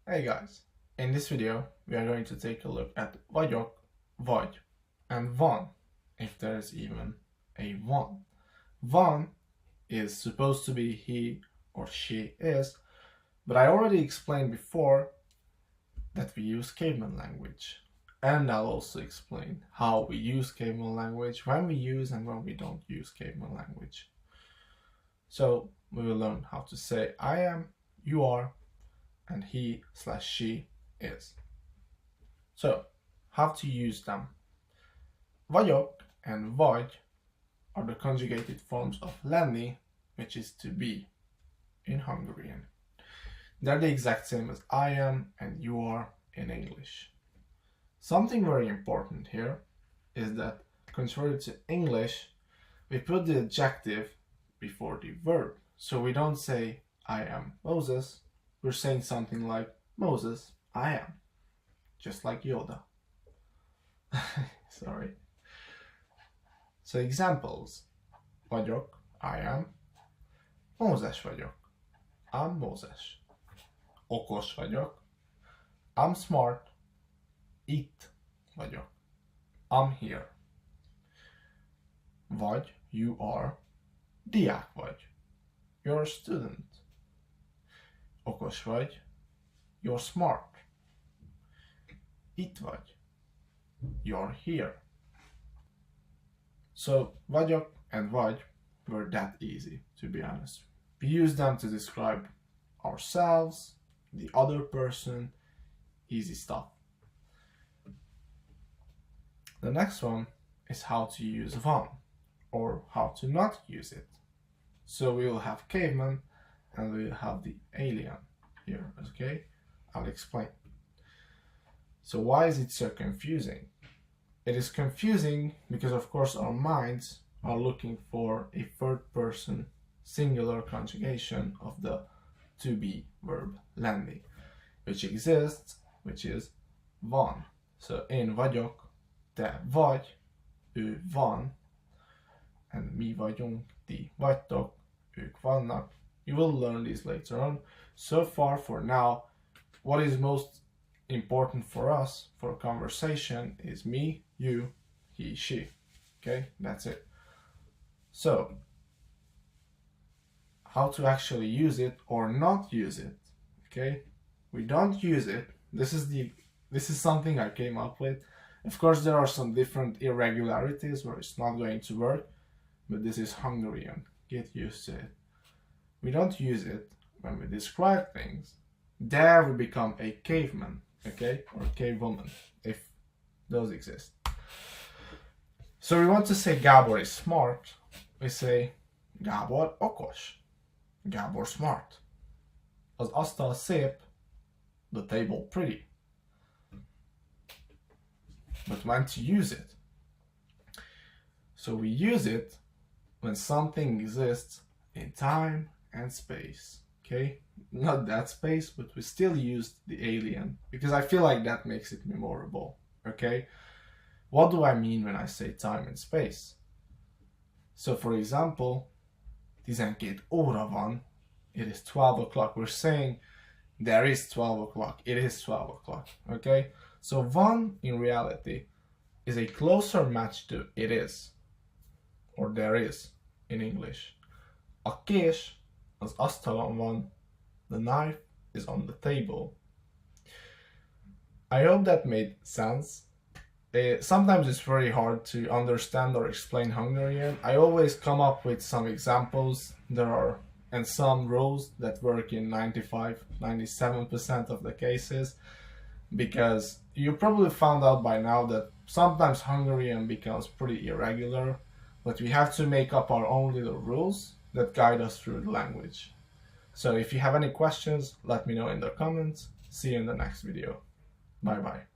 Hey guys, in this video we are going to take a look at vagyok, vagy, and van, if there is even a van. Van is supposed to be he or she is, but I already explained before that we use caveman language. And I'll also explain how we use caveman language, when we use and when we don't use caveman language. So we will learn how to say I am, you are, and he/she is. So, how to use them? Vagyok and vagy are the conjugated forms of lenni, which is to be in Hungarian. They're the exact same as I am and you are in English. Something very important here is that, contrary to English, we put the adjective before the verb. So we don't say I am Moses, we're saying something like Moses, I am. Just like Yoda. Sorry. So examples. Vagyok, I am. Mózes vagyok. I'm Moses. Okos vagyok. I'm smart. Itt vagyok. I'm here. Vagy, you are. Diák vagy. You're a student. Okos vagy. You're smart. Itt vagy. You're here. So, vagyok and vagy were that easy, to be honest. We use them to describe ourselves, the other person, easy stuff. The next one is how to use van, or how to not use it. So we will have caveman and we will have the alien here, okay? I'll explain. So why is it so confusing? It is confusing because of course our minds are looking for a third person singular conjugation of the to be verb lenni, which exists, which is van. So én vagyok, te vagy, ő van, and mi vagyunk, ti vagytok, ők vannak. You will learn these later on. So far, for now, what is most important for us for conversation is me, you, he, she. Okay, that's it. So, how to actually use it or not use it? Okay, we don't use it. This is something I came up with. Of course, there are some different irregularities where it's not going to work, but this is Hungarian. Get used to it. We don't use it when we describe things. There we become a caveman, okay, or cave woman, if those exist. So we want to say Gábor is smart. We say Gábor okos. Gábor smart. Az asztal szép. The table pretty. But when to use it? So we use it when something exists in time and space, okay? Not that space, but we still use the alien because I feel like that makes it memorable, okay? What do I mean when I say time and space? So for example, 12 óra van, it is 12 o'clock. We're saying there is 12 o'clock, it is 12 o'clock, okay? So van in reality is a closer match to it is, or there is in English. A kés az asztalon van, the knife is on the table. I hope that made sense. Sometimes it's very hard to understand or explain Hungarian. I always come up with some examples. There are and some rules that work in 95-97% of the cases, because you probably found out by now that sometimes Hungarian becomes pretty irregular, but we have to make up our own little rules that guide us through the language. So if you have any questions, let me know in the comments. See you in the next video. Bye bye.